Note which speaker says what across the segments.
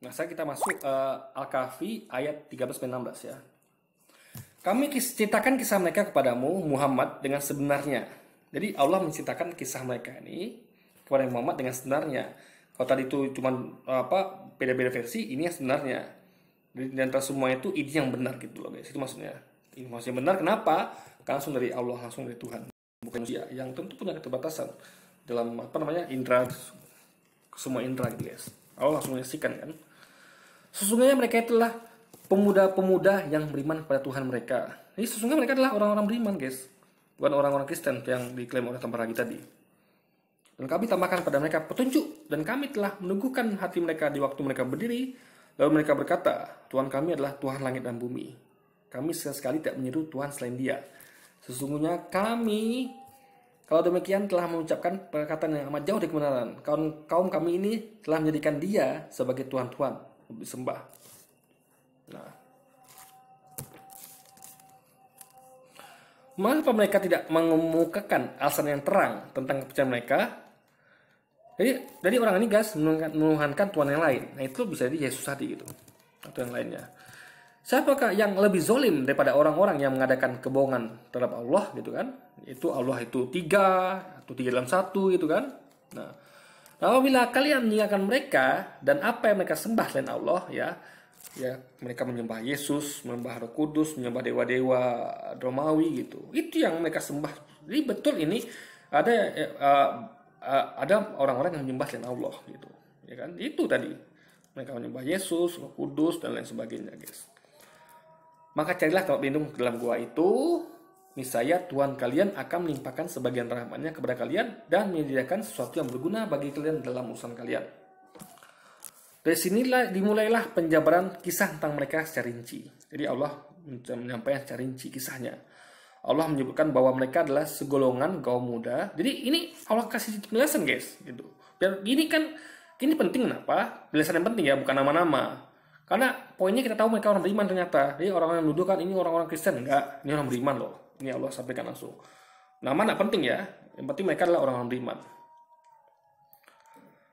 Speaker 1: Nah, kita masuk Al-Kahfi ayat 13-16 ya. Kami ceritakan kisah mereka kepadamu Muhammad dengan sebenarnya. Jadi Allah menceritakan kisah mereka ini kepada Muhammad dengan sebenarnya. Kalau tadi itu cuma beda-beda versi, ini yang sebenarnya. Di antara semua itu ini yang benar gitu loh guys. Itu maksudnya. Informasi yang benar kenapa? Karena langsung dari Allah, langsung dari Tuhan. Bukan manusia yang tentu punya keterbatasan dalam indera, semua indera gitu guys. Allah langsung menyaksikan kan. Sesungguhnya mereka itulah pemuda-pemuda yang beriman kepada Tuhan mereka. Jadi sesungguhnya mereka adalah orang-orang beriman guys. Bukan orang-orang Kristen yang diklaim oleh Tambaragi tadi. Dan kami tambahkan pada mereka petunjuk. Dan kami telah meneguhkan hati mereka di waktu mereka berdiri. Lalu mereka berkata, Tuhan kami adalah Tuhan langit dan bumi. Kami sekali tidak menyeru Tuhan selain Dia. Sesungguhnya kami, kalau demikian, telah mengucapkan perkataan yang amat jauh dari kebenaran. Kaum kami ini telah menjadikan Dia sebagai Tuhan-Tuhan untuk disembah. Nah, mengapa mereka tidak mengemukakan alasan yang terang tentang kepercayaan mereka? Jadi orang ini guys menuhankan Tuhan yang lain. Nah itu bisa jadi Yesus tadi gitu atau yang lainnya. Siapakah yang lebih zolim daripada orang-orang yang mengadakan kebohongan terhadap Allah gitu kan? Itu Allah itu 3 atau 3 dalam 1 gitu kan? Nah, apabila kalian meninggalkan mereka dan apa yang mereka sembah selain Allah ya mereka menyembah Yesus, menyembah Roh Kudus, menyembah dewa-dewa Romawi gitu. Itu yang mereka sembah. Jadi betul ini ada orang-orang yang menyembah selain Allah gitu. Ya kan? Itu tadi. Mereka menyembah Yesus, Roh Kudus dan lain sebagainya, guys. Maka carilah tempat berlindung dalam gua itu, niscaya Tuhan kalian akan melimpahkan sebagian rahmat-Nya kepada kalian dan menyediakan sesuatu yang berguna bagi kalian dalam urusan kalian. Dari sinilah dimulailah penjabaran kisah tentang mereka secara rinci. Jadi Allah menyampaikan secara rinci kisahnya. Allah menyebutkan bahwa mereka adalah segolongan kaum muda. Jadi ini Allah kasih penjelasan guys, gitu. Dan ini penting kenapa? Penjelasan yang penting ya, bukan nama-nama. Karena poinnya kita tahu mereka orang beriman ternyata. Jadi orang-orang yang menuduhkan ini orang-orang Kristen enggak, ini orang beriman loh. Ini Allah sampaikan langsung. Nama enggak penting ya. Yang penting mereka adalah orang-orang beriman.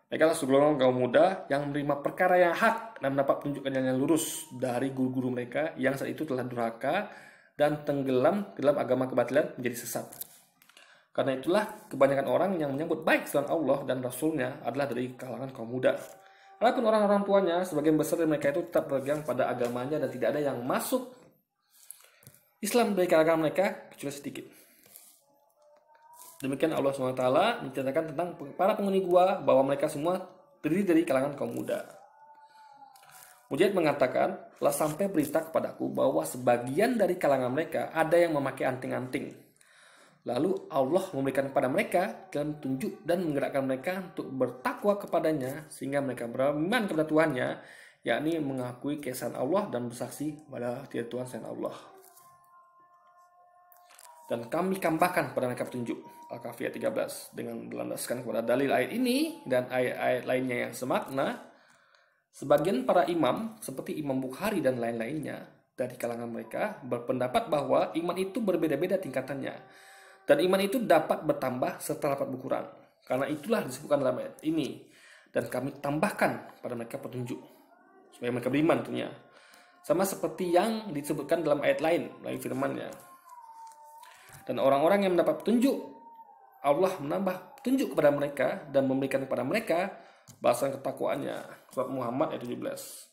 Speaker 1: Mereka adalah segolongan kaum muda yang menerima perkara yang hak dan mendapat penunjukan yang lurus dari guru-guru mereka yang saat itu telah durhaka dan tenggelam ke dalam agama kebatilan menjadi sesat. Karena itulah kebanyakan orang yang menyambut baik selain Allah dan Rasulnya adalah dari kalangan kaum muda. Walaupun orang-orang tuanya, sebagian besar dari mereka itu tetap berpegang pada agamanya dan tidak ada yang masuk Islam dari kalangan mereka kecuali sedikit. Demikian Allah SWT menceritakan tentang para penghuni gua bahwa mereka semua terdiri dari kalangan kaum muda. Mujahid mengatakan, telah sampai berita kepadaku bahwa sebagian dari kalangan mereka ada yang memakai anting-anting. Lalu Allah memberikan kepada mereka jalan tunjuk dan menggerakkan mereka untuk bertakwa kepadanya sehingga mereka beriman kepada Tuhannya, yakni mengakui keesaan Allah dan bersaksi pada tiada Tuhan selain Allah. Dan kami tambahkan kepada mereka petunjuk. Al-Kahfi ayat 13 dengan berlandaskan kepada dalil ayat ini dan ayat-ayat lainnya yang semakna. Sebagian para imam seperti Imam Bukhari dan lain-lainnya dari kalangan mereka berpendapat bahwa iman itu berbeda-beda tingkatannya. Dan iman itu dapat bertambah serta dapat berkurang. Karena itulah disebutkan dalam ayat ini. Dan kami tambahkan pada mereka petunjuk. Supaya mereka beriman tentunya. Sama seperti yang disebutkan dalam ayat lain. Melalui firman-Nya. Dan orang-orang yang mendapat petunjuk. Allah menambah petunjuk kepada mereka. Dan memberikan kepada mereka balasan ketakwaannya. Surat Muhammad ayat 17.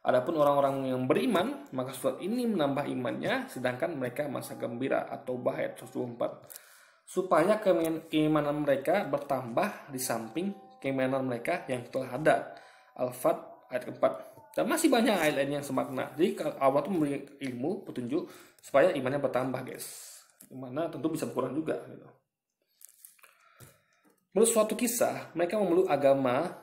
Speaker 1: Adapun orang-orang yang beriman, maka surat ini menambah imannya, sedangkan mereka masa gembira atau ayat 124. Supaya keimanan mereka bertambah di samping keimanan mereka yang telah ada. Al-Fat ayat keempat. Dan masih banyak ayat lain yang semakna. Jadi Allah itu memberi ilmu, petunjuk, supaya imannya bertambah guys. Dimana tentu bisa berkurang juga. Gitu. Menurut suatu kisah, mereka memeluk agama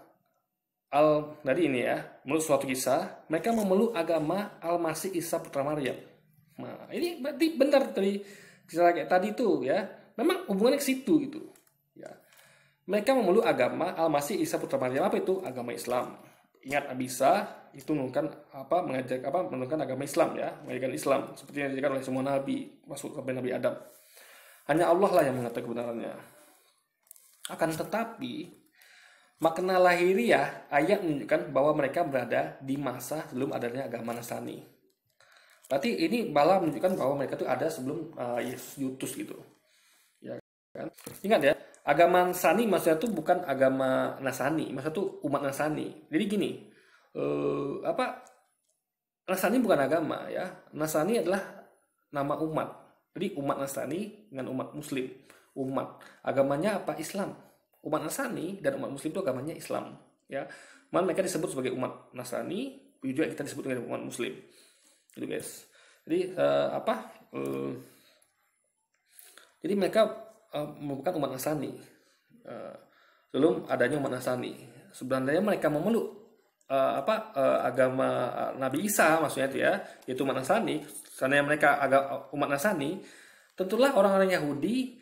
Speaker 1: menurut suatu kisah, mereka memeluk agama Al-Masih Isa putra Maryam. Nah, ini berarti benar dari kisah kayak tadi itu ya. Memang hubungannya ke situ gitu. Ya. Mereka memeluk agama Al-Masih Isa putra Maryam. Apa itu? Agama Islam. Ingat Nabi Isa itu menunjukkan agama Islam ya, mengajarkan Islam seperti yang diajarkan oleh semua nabi, masuk sampai Nabi Adam. Hanya Allah lah yang mengetahui kebenarannya. Akan tetapi Makna lahiriah ayat menunjukkan bahwa mereka berada di masa sebelum adanya agama Nasrani. Berarti ini malah menunjukkan bahwa mereka tuh ada sebelum Yesus diutus gitu. Ya kan? Ingat ya, agama Nasrani maksudnya tuh bukan agama Nasrani, maksudnya tuh umat Nasrani. Jadi gini, apa Nasrani bukan agama ya. Nasrani adalah nama umat. Jadi umat Nasrani dengan umat Muslim. Umat agamanya apa? Islam. Umat Nasrani dan umat Muslim itu agamanya Islam. Ya, malah mereka disebut sebagai umat Nasrani, juga kita disebut sebagai umat Muslim. Gitu guys. Jadi jadi mereka merupakan umat Nasrani. Sebelum adanya umat Nasrani, sebenarnya mereka memeluk agama Nabi Isa, maksudnya itu ya, yaitu umat Nasrani. Seandainya mereka umat Nasrani, tentulah orang-orang Yahudi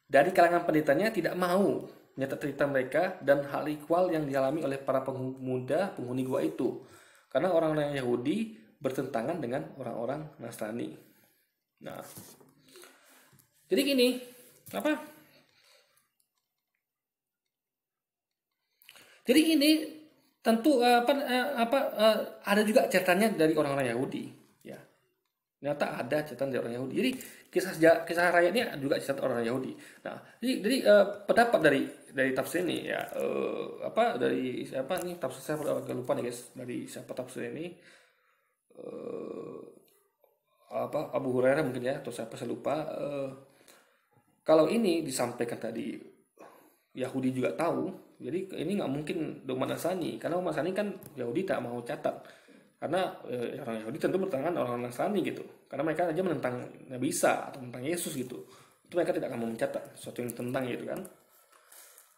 Speaker 1: dari kalangan pendetanya tidak mau menyatat cerita mereka dan hal ikhwal yang dialami oleh para pemuda penghuni gua itu, karena orang-orang Yahudi bertentangan dengan orang-orang Nasrani. Nah, jadi gini, Jadi gini, tentu ada juga catatannya dari orang-orang Yahudi, ya. Ternyata ada catatan dari orang Yahudi. Jadi kisah rakyat ini juga catatan orang Yahudi. Nah, jadi pendapat dari tafsir ini ya, dari siapa nih tafsir, saya agak lupa nih guys, dari siapa tafsir ini, Abu Hurairah mungkin ya, atau siapa saya lupa. Kalau ini disampaikan tadi, Yahudi juga tahu, jadi ini nggak mungkin umat Nasrani, karena umat Nasrani kan Yahudi tak mau catat, karena orang Yahudi tentu bertentangan orang Nasrani gitu, karena mereka aja menentang Nabi Isa atau tentang Yesus gitu, itu mereka tidak akan mau mencatat sesuatu yang tentang gitu kan.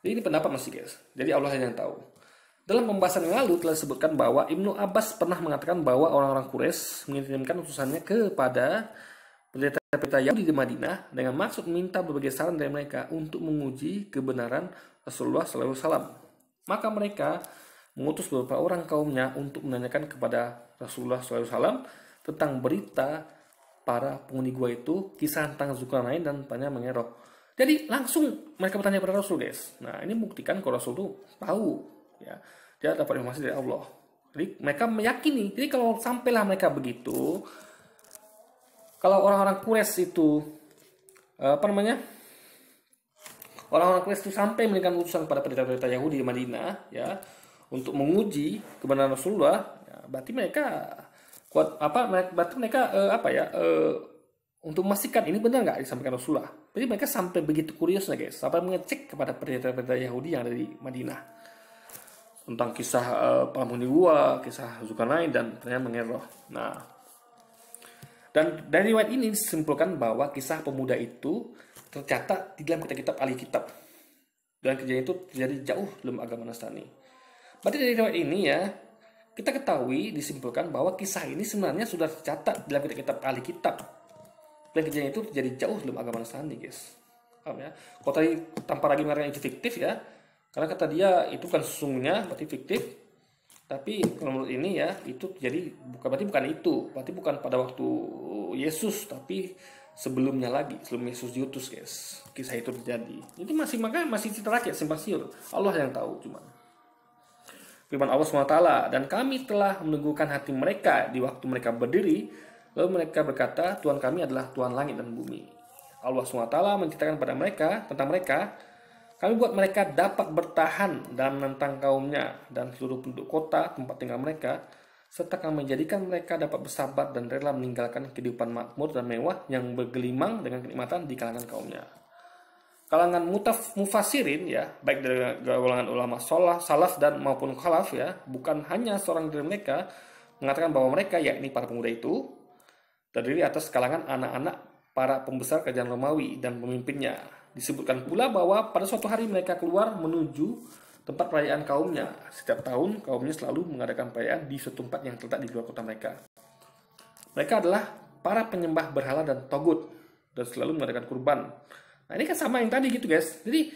Speaker 1: Jadi ini pendapat masih guys, jadi Allah yang tahu. Dalam pembahasan yang lalu telah disebutkan bahwa Ibnu Abbas pernah mengatakan bahwa orang-orang Quraisy mengirimkan utusannya kepada pendeta-pendeta Yahudi di Madinah dengan maksud minta berbagai saran dari mereka untuk menguji kebenaran Rasulullah SAW. Maka mereka mengutus beberapa orang kaumnya untuk menanyakan kepada Rasulullah SAW tentang berita para penghuni gua itu, kisah tentang Zulkarnain dan tanya mengenai roh. Jadi langsung mereka bertanya kepada Rasul guys. Nah ini buktikan kalau Rasul itu tahu, ya, dia dapat informasi dari Allah. Jadi mereka meyakini. Jadi kalau sampailah mereka begitu, kalau orang-orang Quraisy itu orang-orang Quraisy itu sampai memberikan utusan kepada pendeta-pendeta Yahudi di Madinah, ya, untuk menguji kebenaran Rasulullah, ya, berarti mereka kuat berarti mereka untuk memastikan ini benar nggak disampaikan Rasulullah. Jadi mereka sampai begitu kuriusnya guys, sampai mengecek kepada pendeta-pendeta Yahudi yang ada di Madinah tentang kisah para penghuni gua, kisah Zulkarnain dan ternyata mengenai roh. Nah, dan dari riwayat ini disimpulkan bahwa kisah pemuda itu tercatat di dalam kitab-kitab ahli kitab. Dan kejadian itu terjadi jauh sebelum agama Nasrani. Berarti dari riwayat ini ya, kita ketahui disimpulkan bahwa kisah ini sebenarnya sudah tercatat dalam kitab-kitab ahli kitab. Dan kejadian itu terjadi jauh sebelum agama Nasrani guys. Paham ya? Kalau tadi tanpa lagi mengatakan itu fiktif ya, karena kata dia itu bukan sesungguhnya, berarti fiktif. Tapi menurut ini ya, itu jadi berarti bukan itu, berarti bukan pada waktu Yesus, tapi sebelumnya lagi, sebelum Yesus diutus guys, kisah itu terjadi. Jadi masih cerita rakyat simpang siur, Allah yang tahu cuma. Firman Allah SWT, dan kami telah menunggukan hati mereka di waktu mereka berdiri, lalu mereka berkata, Tuhan kami adalah Tuhan langit dan bumi. Allah SWT menceritakan pada mereka tentang mereka, kami buat mereka dapat bertahan dan menentang kaumnya dan seluruh penduduk kota tempat tinggal mereka, serta kami menjadikan mereka dapat bersabar dan rela meninggalkan kehidupan makmur dan mewah yang bergelimang dengan kenikmatan di kalangan kaumnya. Kalangan mufassirin ya, baik dari golongan ulama salaf dan maupun khalaf ya, bukan hanya seorang dari mereka mengatakan bahwa mereka, yakni para pemuda itu, terdiri atas kalangan anak-anak para pembesar kerajaan Romawi dan pemimpinnya. Disebutkan pula bahwa pada suatu hari mereka keluar menuju tempat perayaan kaumnya. Setiap tahun kaumnya selalu mengadakan perayaan di suatu tempat yang terletak di luar kota mereka. Mereka adalah para penyembah berhala dan togut dan selalu mengadakan kurban. Nah ini kan sama yang tadi gitu guys. Jadi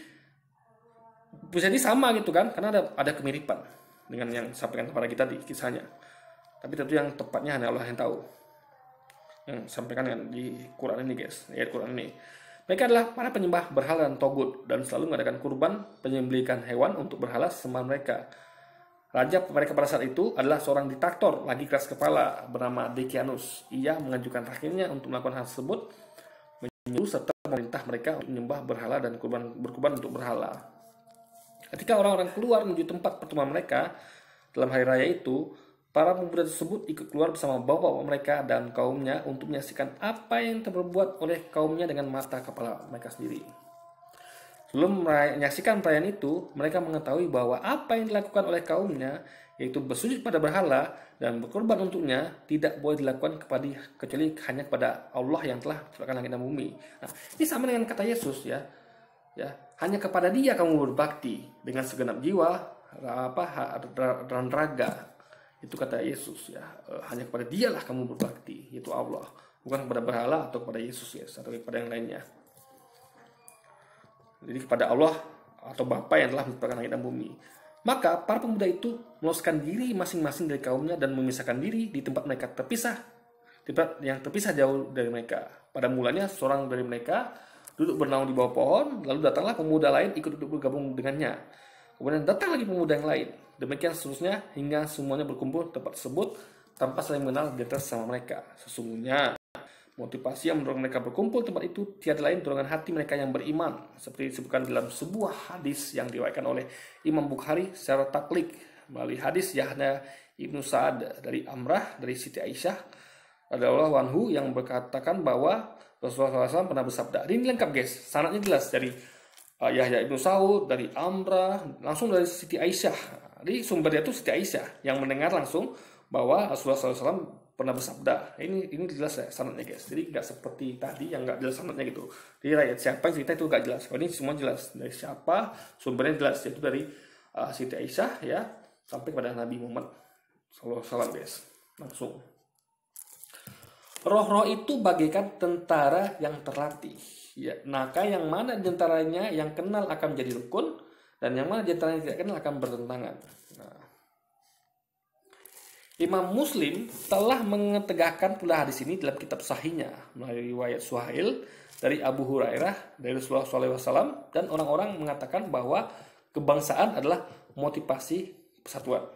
Speaker 1: bisa jadi sama gitu kan, karena ada kemiripan dengan yang disampaikan kepada kita di kisahnya. Tapi tentu yang tepatnya hanya Allah yang tahu. Yang disampaikan di Quran ini guys, ayat Quran ini. Mereka adalah para penyembah berhala dan togut dan selalu mengadakan kurban penyembelihan hewan untuk berhala sesama mereka. Raja mereka pada saat itu adalah seorang diktator lagi keras kepala bernama Decianus. Ia mengajukan rakyatnya untuk melakukan hal tersebut, menyuruh serta memerintah mereka untuk menyembah berhala dan berkurban untuk berhala. Ketika orang-orang keluar menuju tempat pertemuan mereka dalam hari raya itu, para pemuda tersebut ikut keluar bersama bapak-bapak mereka dan kaumnya untuk menyaksikan apa yang terbuat oleh kaumnya dengan mata kepala mereka sendiri. Sebelum menyaksikan perayaan itu, mereka mengetahui bahwa apa yang dilakukan oleh kaumnya, yaitu bersujud pada berhala dan berkorban untuknya, tidak boleh dilakukan kecuali hanya kepada Allah yang telah menciptakan langit dan bumi. Nah, ini sama dengan kata Yesus ya. Hanya kepada Dia kamu berbakti dengan segenap jiwa, dan raga. Itu kata Yesus ya. Hanya kepada Dialah kamu berbakti, yaitu Allah, bukan kepada berhala atau kepada Yesus ya, atau kepada yang lainnya. Jadi kepada Allah atau Bapa yang telah menciptakan langit dan bumi. Maka para pemuda itu meloloskan diri masing-masing dari kaumnya dan memisahkan diri di tempat mereka terpisah, tempat yang terpisah jauh dari mereka. Pada mulanya seorang dari mereka duduk bernaung di bawah pohon, lalu datanglah pemuda lain ikut duduk bergabung dengannya. Kemudian datang lagi pemuda yang lain. Demikian seterusnya hingga semuanya berkumpul di tempat tersebut tanpa saling mengenal di atas sama mereka. Sesungguhnya motivasi yang mendorong mereka berkumpul tempat itu tiada lain dorongan hati mereka yang beriman, seperti disebutkan dalam sebuah hadis yang diriwayatkan oleh Imam Bukhari secara taklik melalui hadis Yahya Ibnu Sa'ad dari Amrah dari Siti Aisyah radhiyallahu anhu yang berkatakan bahwa Rasulullah SAW pernah bersabda. Ini lengkap guys, sanadnya jelas dari Yahya Ibnu Sa'ud, dari Amrah, langsung dari Siti Aisyah. Jadi sumbernya itu Siti Aisyah yang mendengar langsung bahwa Rasulullah SAW pernah bersabda. Ini jelas ya sanadnya guys. Jadi nggak seperti tadi yang nggak jelas sanadnya gitu. Jadi rakyat siapa yang cerita itu nggak jelas. Kalau ini semua jelas dari siapa, sumbernya jelas, yaitu dari Siti Aisyah ya sampai kepada Nabi Muhammad SAW guys. Langsung. Roh-roh itu bagaikan tentara yang terlatih. Ya, maka yang mana diantaranya yang kenal akan menjadi rukun dan yang mana diantaranya tidak kenal akan bertentangan. Nah, Imam Muslim telah mengetegakkan pula hadis ini dalam kitab sahihnya melalui riwayat Suhail dari Abu Hurairah dari Rasulullah SAW dan orang-orang mengatakan bahwa kebangsaan adalah motivasi persatuan.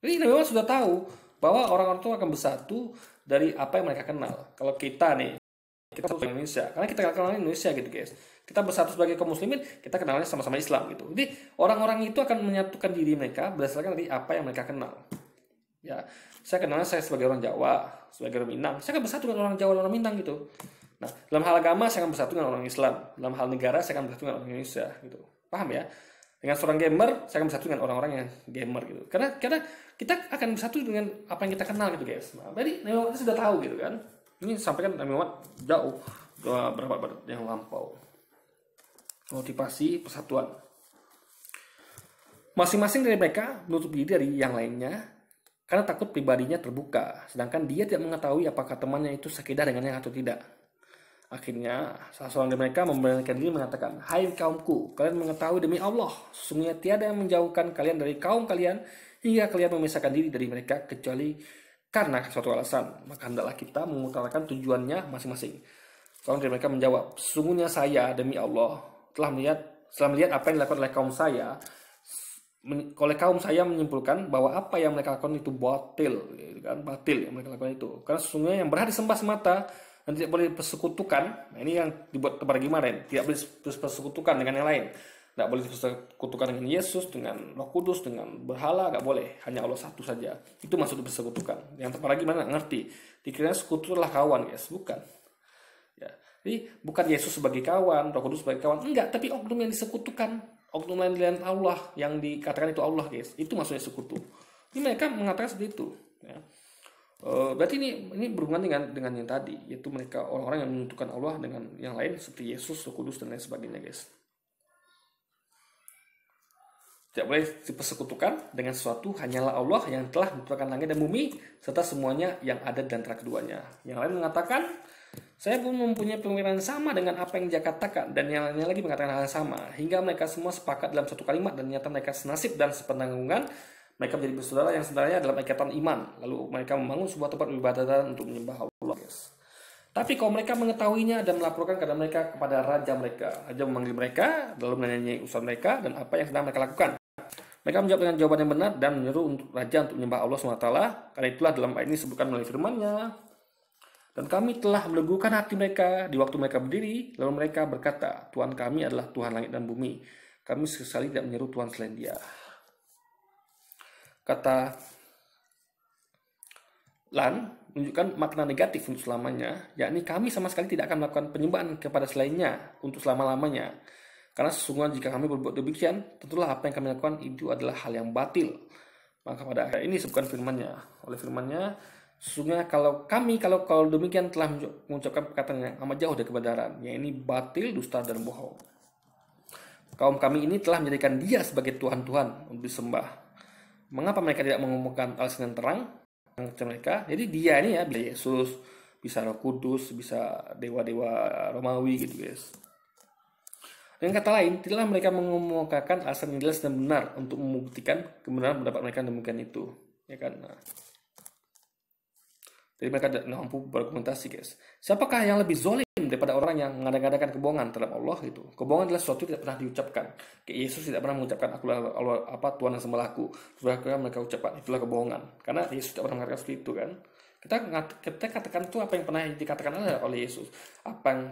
Speaker 1: Jadi Nabi Muhammad sudah tahu bahwa orang-orang itu akan bersatu dari apa yang mereka kenal. Kalau kita nih, kita bersatu Indonesia, karena kita kenal Indonesia gitu guys. Kita bersatu sebagai kaum muslimin, kita kenalnya sama-sama Islam gitu. Jadi orang-orang itu akan menyatukan diri mereka berdasarkan dari apa yang mereka kenal. Ya, saya kenalnya saya sebagai orang Jawa, sebagai orang Minang, saya akan bersatu dengan orang Jawa dan orang Minang gitu. Nah, dalam hal agama saya akan bersatu dengan orang Islam, dalam hal negara saya akan bersatu dengan orang Indonesia gitu. Paham ya? Dengan seorang gamer, saya akan bersatu dengan orang-orang yang gamer gitu. Karena kita akan bersatu dengan apa yang kita kenal gitu guys. Nah, jadi Nabi Muhammad sudah tahu gitu kan. Ini sampaikan Nabi Muhammad jauh berapa abad yang lampau. Motivasi persatuan. Masing-masing dari mereka menutup diri dari yang lainnya karena takut pribadinya terbuka, sedangkan dia tidak mengetahui apakah temannya itu sekedar dengannya atau tidak. Akhirnya, salah seorang dari mereka memberanikan diri mengatakan, "Hai kaumku, kalian mengetahui demi Allah, sesungguhnya tiada yang menjauhkan kalian dari kaum kalian hingga kalian memisahkan diri dari mereka kecuali karena suatu alasan. Maka hendaklah kita mengutarakan tujuannya masing-masing." Seorang dari mereka menjawab, "Sesungguhnya saya demi Allah telah melihat apa yang dilakukan oleh kaum saya. Oleh kaum saya menyimpulkan bahwa apa yang mereka lakukan itu batil yang mereka lakukan itu. Karena sesungguhnya yang berhak disembah semata dan tidak boleh dipersekutukan. Nah, ini yang dibuat tebar kemarin. Tidak boleh dipersekutukan dengan yang lain. Tidak boleh dipersekutukan dengan Yesus, dengan Roh Kudus, dengan berhala, nggak boleh. Hanya Allah satu saja. Itu maksud dipersekutukan. Yang tepat lagi mana nggak ngerti. Dikira sekutu adalah kawan, guys. Bukan. Ya. Jadi bukan Yesus sebagai kawan, Roh Kudus sebagai kawan. Enggak, tapi oknum yang disekutukan. Oknum lain Allah yang dikatakan itu Allah guys, itu maksudnya sekutu. Ini mereka mengatakan seperti itu. Ya. Berarti ini berhubungan dengan yang tadi, yaitu mereka orang-orang yang menentukan Allah dengan yang lain seperti Yesus, Roh Kudus dan lain sebagainya guys. Tidak boleh dipersekutukan dengan sesuatu hanyalah Allah yang telah menciptakan langit dan bumi serta semuanya yang ada di antara keduanya. Yang lain mengatakan, saya pun mempunyai pemikiran sama dengan apa yang dia katakan dan yang lainnya lagi mengatakan hal yang sama hingga mereka semua sepakat dalam satu kalimat dan ternyata mereka senasib dan sepenanggungan. Mereka menjadi bersaudara yang sebenarnya dalam ikatan iman. Lalu mereka membangun sebuah tempat peribadatan untuk menyembah Allah. Yes. Tapi kalau mereka mengetahuinya dan melaporkan kepada mereka kepada raja mereka, raja memanggil mereka lalu menanyai urusan mereka dan apa yang sedang mereka lakukan. Mereka menjawab dengan jawaban yang benar dan menyuruh untuk raja untuk menyembah Allah SWT. Karena itulah dalam ayat ini disebutkan melalui firman-Nya. Dan kami telah meleguhkan hati mereka di waktu mereka berdiri, lalu mereka berkata, Tuhan kami adalah Tuhan langit dan bumi. Kami sekali tidak menyeru Tuhan selain Dia. Kata lan menunjukkan makna negatif untuk selamanya, yakni kami sama sekali tidak akan melakukan penyembahan kepada selainnya untuk selama-lamanya. Karena sesungguhnya jika kami berbuat demikian, tentulah apa yang kami lakukan itu adalah hal yang batil. Maka pada ayat ini disebutkan firman-Nya. Oleh firman-Nya, sesungguhnya kalau demikian telah mengucapkan perkataan yang amat jauh dari kebenaran, yaitu batil, dusta, dan bohong. Kaum kami ini telah menjadikan Dia sebagai Tuhan-Tuhan untuk disembah. Mengapa mereka tidak mengumumkan alasan yang terang mereka? Jadi Dia ini ya, bisa Yesus, bisa Roh Kudus, bisa dewa-dewa Romawi gitu guys. Dengan kata lain, tidaklah mereka mengemukakan alasan yang jelas dan benar untuk membuktikan kebenaran pendapat mereka demikian itu, ya kan? Nah, jadi mereka tidak mampu berargumentasi, guys. Siapakah yang lebih zalim daripada orang yang mengadakan kebohongan terhadap Allah itu? Kebohongan adalah sesuatu yang tidak pernah diucapkan. Kayak Yesus tidak pernah mengucapkan akulah Allah Tuhan yang sembelahku. Sudah mereka ucapkan itulah kebohongan. Karena Yesus tidak pernah mengatakan seperti itu kan. Kita katakan itu apa yang pernah dikatakan oleh Yesus. Apa yang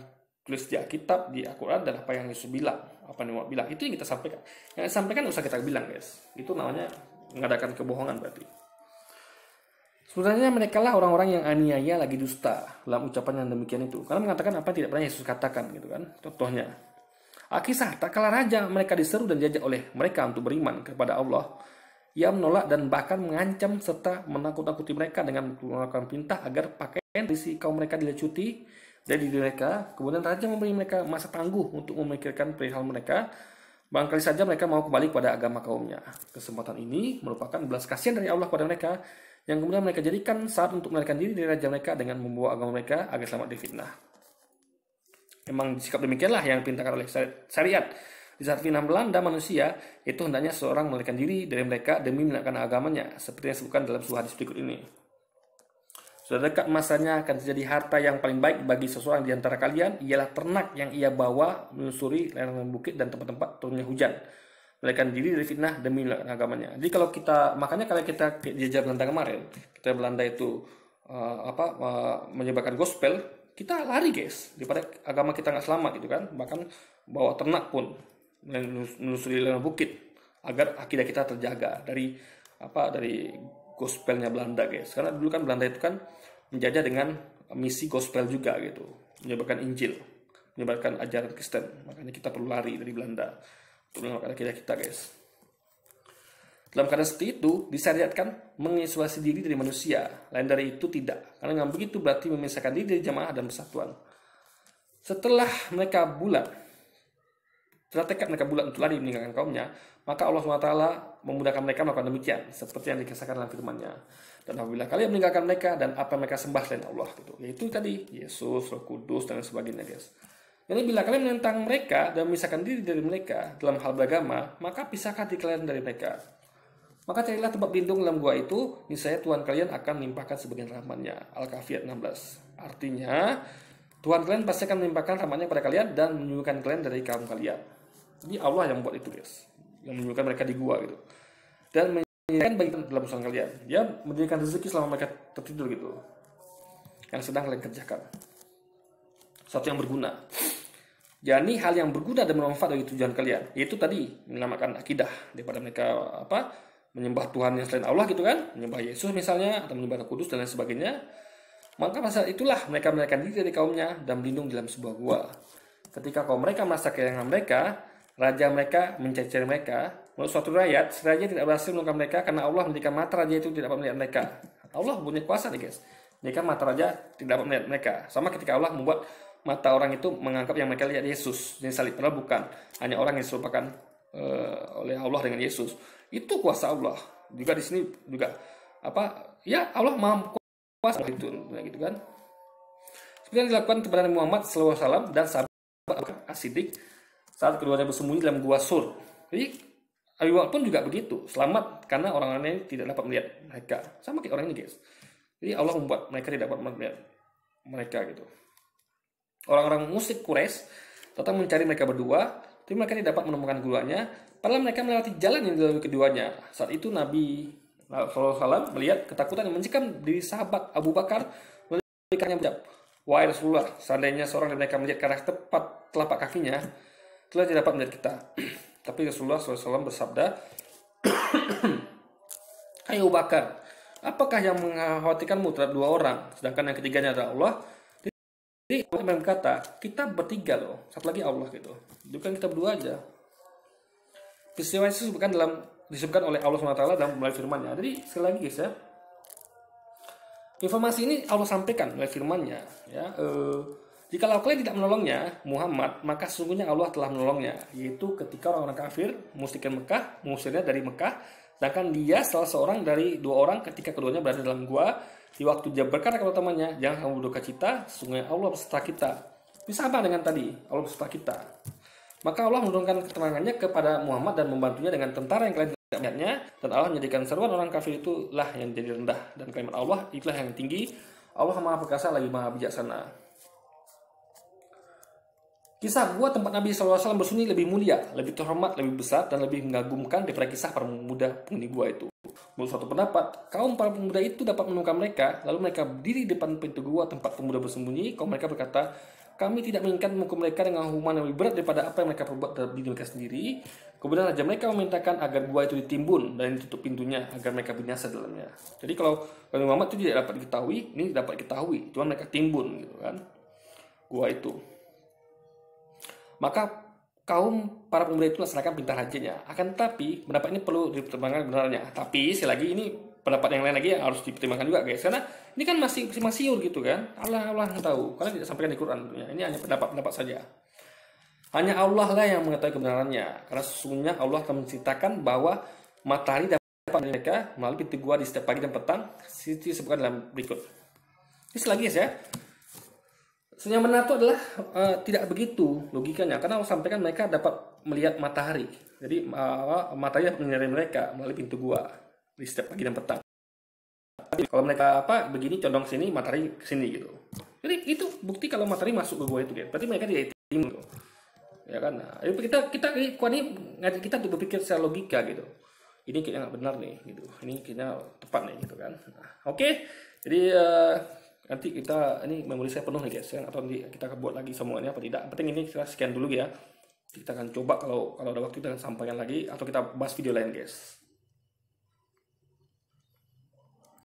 Speaker 1: tulis di Alkitab, di Al-Quran, dan apa yang Yesus bilang, apa yang Muhammad bilang, itu yang kita sampaikan. Yang disampaikan usah kita bilang, guys. Itu namanya mengadakan kebohongan berarti. Sebenarnya mereka lah orang-orang yang aniaya lagi dusta dalam ucapan yang demikian itu. Karena mengatakan apa yang tidak pernah Yesus katakan, gitu kan. Contohnya, Alkisah, tak kalah raja mereka diseru dan diajak oleh mereka untuk beriman kepada Allah. Ia menolak dan bahkan mengancam serta menakut-nakuti mereka dengan melakukan perintah agar pakaian berisi kaum mereka dilecuti dari diri mereka. Kemudian raja memberi mereka masa tangguh untuk memikirkan perihal mereka. Barangkali saja mereka mau kembali kepada agama kaumnya. Kesempatan ini merupakan belas kasihan dari Allah kepada mereka, yang kemudian mereka jadikan saat untuk melarikan diri dari raja mereka dengan membawa agama mereka agar selamat dari fitnah. Memang sikap demikianlah yang diperintahkan oleh syariat. Di saat fitnah melanda manusia, itu hendaknya seorang melarikan diri dari mereka demi menaikkan agamanya, seperti yang disebutkan dalam sebuah hadis berikut ini. Sudah dekat masanya akan terjadi harta yang paling baik bagi seseorang di antara kalian, ialah ternak yang ia bawa menyusuri lereng bukit dan tempat-tempat turunnya hujan. Melarikan diri dari fitnah demi agamanya. Jadi kalau makanya kalau kita jajah Belanda kemarin, kita Belanda itu menyebarkan gospel, kita lari guys, daripada agama kita nggak selamat gitu kan. Bahkan bawa ternak pun menyusuri lereng bukit agar akidah kita terjaga dari gospelnya Belanda guys. Karena dulu kan Belanda itu kan menjajah dengan misi gospel juga gitu, menyebarkan Injil, menyebarkan ajaran Kristen. Makanya kita perlu lari dari Belanda untuk menolak akidah kita guys. Dalam keadaan seperti itu disyariatkan mengisolasi diri dari manusia, lain dari itu tidak. Karena yang begitu berarti memisahkan diri dari jamaah dan persatuan. Setelah mereka tekad mereka bulat untuk lari meninggalkan kaumnya, maka Allah SWT memudahkan mereka melakukan demikian, seperti yang dikisahkan dalam firman-Nya. Dan apabila kalian meninggalkan mereka dan apa yang mereka sembah selain Allah, gitu, yaitu tadi Yesus, Roh Kudus dan sebagainya, guys. Jadi bila kalian menentang mereka dan memisahkan diri dari mereka dalam hal beragama, maka pisahkan diri kalian dari mereka. Maka carilah tempat berlindung dalam gua itu, niscaya Tuhan kalian akan melimpahkan sebagian rahmat-Nya. Al-Kahfi 16. Artinya, Tuhan kalian pasti akan melimpahkan rahmat-Nya kepada kalian dan menyembuhkan kalian dari kaum kalian. Jadi Allah yang buat itu guys, yang menyembuhkan mereka di gua gitu, dan menyediakan bagi dalam usaha kalian. Dia menyediakan rezeki selama mereka tertidur gitu, yang sedang kalian kerjakan. Sesuatu yang berguna. Jadi hal yang berguna dan bermanfaat bagi tujuan kalian, yaitu tadi menyelamatkan akidah daripada mereka menyembah Tuhan yang selain Allah gitu kan, menyembah Yesus misalnya atau menyembah Roh Kudus dan lain sebagainya. Maka pada saat itulah mereka melarikan diri dari kaumnya dan berlindung di dalam sebuah gua. Ketika kaum mereka merasa kehilangan mereka, raja mereka mencari mereka. Menurut suatu riwayat, si raja tidak berhasil menemukan mereka karena Allah menjadikan mata raja itu tidak dapat melihat mereka. Allah punya kuasa nih guys. Jika mata raja tidak dapat melihat mereka. Sama ketika Allah membuat mata orang itu menganggap yang mereka lihat Yesus yang salib, padahal bukan. Hanya orang yang diserupakan oleh Allah dengan Yesus. Itu kuasa Allah. Juga di sini juga Allah mampu kuasa itu gitu kan. Seperti yang dilakukan kepada Nabi Muhammad SAW dan sahabat As-Siddiq saat keduanya bersembunyi dalam gua Sur. Jadi Abi Bakar pun juga begitu, selamat karena orang-orang ini tidak dapat melihat mereka. Sama kayak orang ini guys. Jadi Allah membuat mereka tidak dapat melihat mereka gitu. Orang-orang musyrik Quraisy datang mencari mereka berdua, tapi mereka tidak dapat menemukan keduanya, padahal mereka melewati jalan yang dilalui keduanya. Saat itu Nabi SAW melihat ketakutan yang mencekam diri sahabat Abu Bakar, memberikannya berucap, "Wahai Rasulullah, seandainya seorang dari mereka melihat ke arah tepat telapak kakinya, telah tidak dapat melihat kita." Tapi Rasulullah SAW bersabda, "Hai Abu Bakar, apakah yang mengkhawatirkanmu terhadap dua orang, sedangkan yang ketiganya adalah Allah?" Jadi Allah berkata, kita bertiga loh, satu lagi Allah gitu. Bukan kita berdua aja. Peristiwa itu disebutkan oleh Allah SWT dalam melalui firman-Nya. Jadi sekali lagi guys ya, informasi ini Allah sampaikan melalui firman-Nya. Ya, jikalau kalian tidak menolongnya, Muhammad, maka sesungguhnya Allah telah menolongnya. Yaitu ketika orang-orang kafir musyrikin Mekah, mengusirnya dari Mekah, sedangkan dia salah seorang dari dua orang ketika keduanya berada dalam gua. Di waktu dia berkata kepada temannya, "Jangan kamu berduka cita, sesungguhnya Allah beserta kita." Ini sama dengan tadi, Allah beserta kita. Maka Allah menurunkan ketenangannya kepada Muhammad dan membantunya dengan tentara yang kalian tidak melihatnya, dan Allah menjadikan seruan orang kafir itulah yang jadi rendah, dan kalimat Allah itulah yang tinggi. Allah Maha Perkasa lagi Maha Bijaksana. Kisah gua tempat Nabi SAW bersunyi lebih mulia, lebih terhormat, lebih besar, dan lebih mengagumkan daripada kisah para pemuda penghuni gua itu. Menurut suatu pendapat, kaum para pemuda itu dapat menemukan mereka, lalu mereka berdiri di depan pintu gua tempat pemuda bersembunyi. Kaum mereka berkata, "Kami tidak menginginkan menghukum mereka dengan hukuman yang lebih berat daripada apa yang mereka perbuat terhadap diri mereka sendiri." Kemudian raja mereka memintakan agar gua itu ditimbun dan ditutup pintunya agar mereka binasa dalamnya. Jadi kalau Nabi Muhammad itu tidak dapat diketahui, ini dapat diketahui, cuma mereka timbun gitu kan. Gua itu. Maka kaum para pemuda itu laksanakan perintah rajanya. Akan tetapi pendapat ini perlu dipertimbangkan benarnya. Tapi sekali lagi ini pendapat yang lain lagi yang harus dipertimbangkan juga guys. Karena ini kan masih siur gitu kan. Allah yang tahu. Karena tidak sampaikan di Quran tentunya. Ini hanya pendapat saja. Hanya Allah lah yang mengetahui kebenarannya. Karena sesungguhnya Allah telah menceritakan bahwa matahari dapat mereka melalui pintu gua di setiap pagi dan petang. Itu disebutkan dalam berikut. Ini sekali lagi guys ya. Yang benar itu adalah tidak begitu logikanya, karena Allah sampaikan mereka dapat melihat matahari. Jadi matahari dapat menyinari mereka melalui pintu gua di setiap pagi dan petang. Tapi kalau mereka begini condong sini, matahari ke sini gitu. Jadi itu bukti kalau matahari masuk ke gua itu kan. Berarti mereka tidak timbul. Ya kan? Nah, kita untuk berpikir secara logika gitu. Ini kayaknya nggak benar nih gitu. Ini kayaknya tepat nih gitu kan. Nah, oke. Jadi nanti ini memori saya penuh nih guys, atau nanti kita akan buat lagi semuanya apa tidak. Penting ini kita sekian dulu ya. Kita akan coba kalau ada waktu kita akan sampaikan lagi atau kita bahas video lain guys.